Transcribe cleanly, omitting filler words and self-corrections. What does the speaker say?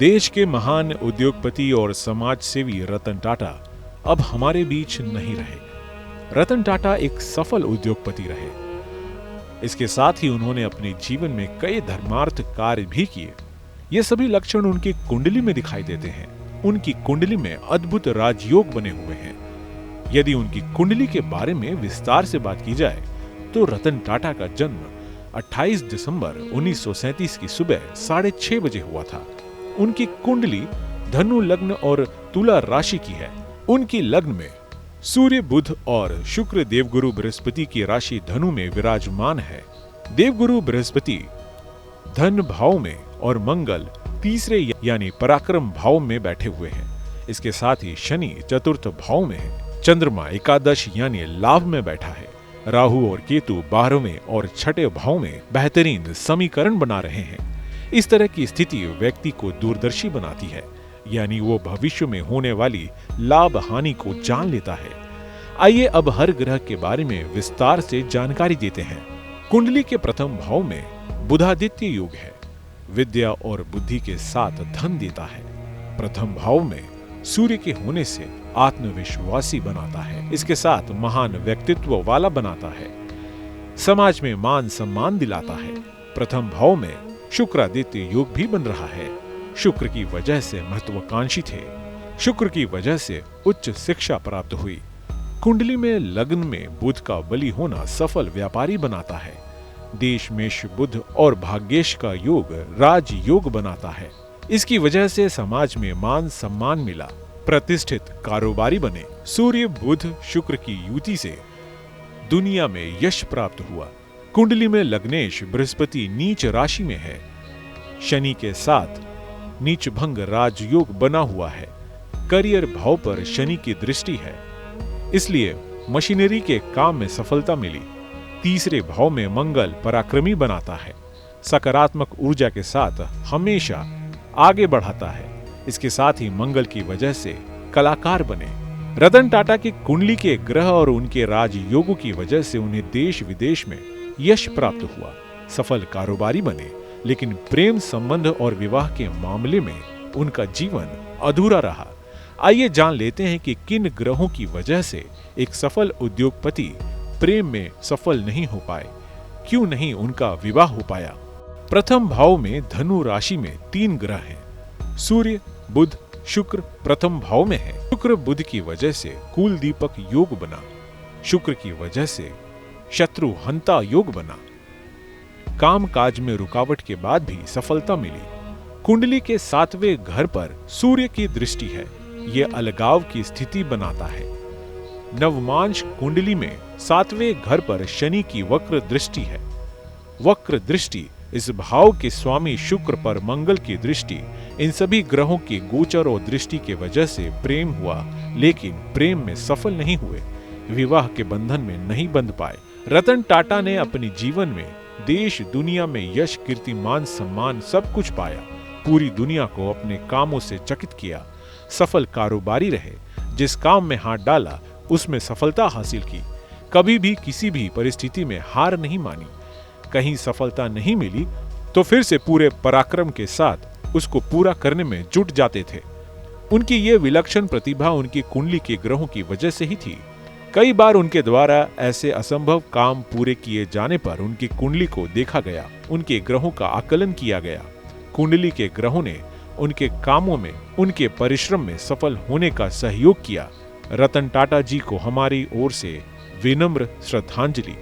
देश के महान उद्योगपति और समाज सेवी रतन टाटा अब हमारे बीच नहीं रहे। रतन टाटा एक सफल उद्योगपति रहे। इसके साथ ही उन्होंने अपने जीवन में कई धर्मार्थ कार्य भी किए। ये सभी लक्षण उनकी कुंडली में दिखाई देते हैं। उनकी कुंडली में अद्भुत राजयोग बने हुए हैं। यदि उनकी कुंडली के बारे में विस्तार से बात की जाए तो रतन टाटा का जन्म 28 दिसंबर 1937 की सुबह 6:30 बजे हुआ था। उनकी कुंडली धनु लग्न और तुला राशि की है। उनकी लग्न में सूर्य, बुध और शुक्र देवगुरु बृहस्पति की राशि धनु में विराजमान है। देवगुरु बृहस्पति धन भाव में और मंगल तीसरे यानी पराक्रम भाव में बैठे हुए हैं। इसके साथ ही शनि चतुर्थ भाव में है। चंद्रमा एकादश यानी लाभ में बैठा है। राहु और केतु 12वें और 6ठे भाव में बेहतरीन समीकरण बना रहे हैं। इस तरह की स्थिति व्यक्ति को दूरदर्शी बनाती है, यानी वो भविष्य में होने वाली लाभ हानि को जान लेता है। आइए अब हर ग्रह के बारे में विस्तार से जानकारी देते हैं। कुंडली के प्रथम भाव में बुधादित्य योग है। विद्या और बुद्धि के साथ धन देता है। प्रथम भाव में सूर्य के होने से आत्मविश्वासी बनाता है। इसके साथ महान व्यक्तित्व वाला बनाता है। समाज में मान सम्मान दिलाता है। प्रथम भाव में शुक्रादित्य योग भी बन रहा है। शुक्र की वजह से महत्वाकांक्षी थे। शुक्र की वजह से उच्च शिक्षा प्राप्त हुई। कुंडली में लग्न में बुध का बली होना सफल व्यापारी बनाता है। देश मेष बुध और भाग्येश का योग राज योग बनाता है। इसकी वजह से समाज में मान सम्मान मिला। प्रतिष्ठित कारोबारी बने। सूर्य बुध शुक्र की युति से दुनिया में यश प्राप्त हुआ। कुंडली में लग्नेश बृहस्पति नीच राशि में है। शनि के साथ नीच भंग राजयोग बना हुआ है। करियर भाव पर शनि की दृष्टि है, इसलिए मशीनरी के काम में सफलता मिली। तीसरे भाव में मंगल पराक्रमी बनाता है। सकारात्मक ऊर्जा के साथ हमेशा आगे बढ़ाता है। इसके साथ ही मंगल की वजह से कलाकार बने। रतन टाटा की कुंडली के ग्रह और उनके राजयोगों की वजह से उन्हें देश विदेश में यश प्राप्त हुआ। सफल कारोबारी बने, लेकिन प्रेम संबंध और विवाह के मामले में उनका जीवन अधूरा रहा। आइए जान लेते हैं कि किन ग्रहों की वजह से एक सफल उद्योगपति प्रेम में सफल नहीं हो पाए, क्यों नहीं उनका विवाह हो पाया। प्रथम भाव में धनु राशि में 3 ग्रह हैं। सूर्य, बुध, शुक्र प्रथम भाव में है। शुक्र बुध की वजह से कुल दीपक योग बना। शुक्र की वजह से शत्रु हंता योग बना। काम काज में रुकावट के बाद भी सफलता मिली। कुंडली के 7वें घर पर सूर्य की दृष्टि है। यह अलगाव की स्थिति बनाता है। नवमांश कुंडली में 7वें घर पर शनि की वक्र दृष्टि है। वक्र दृष्टि इस भाव के स्वामी शुक्र पर मंगल की दृष्टि, इन सभी ग्रहों की गोचर और दृष्टि के वजह से प्रेम हुआ, लेकिन प्रेम में सफल नहीं हुए। विवाह के बंधन में नहीं बंध पाए। रतन टाटा ने अपने जीवन में देश दुनिया में यश, कीर्तिमान, सम्मान सब कुछ पाया। पूरी दुनिया को अपने कामों से चकित किया। सफल कारोबारी रहे। जिस काम में हाथ डाला उसमें सफलता हासिल की। कभी भी किसी भी परिस्थिति में हार नहीं मानी। कहीं सफलता नहीं मिली तो फिर से पूरे पराक्रम के साथ उसको पूरा करने में जुट जाते थे। उनकी ये विलक्षण प्रतिभा उनकी कुंडली के ग्रहों की वजह से ही थी। कई बार उनके द्वारा ऐसे असंभव काम पूरे किए जाने पर उनकी कुंडली को देखा गया, उनके ग्रहों का आकलन किया गया। कुंडली के ग्रहों ने उनके कामों में, उनके परिश्रम में सफल होने का सहयोग किया। रतन टाटा जी को हमारी ओर से विनम्र श्रद्धांजलि।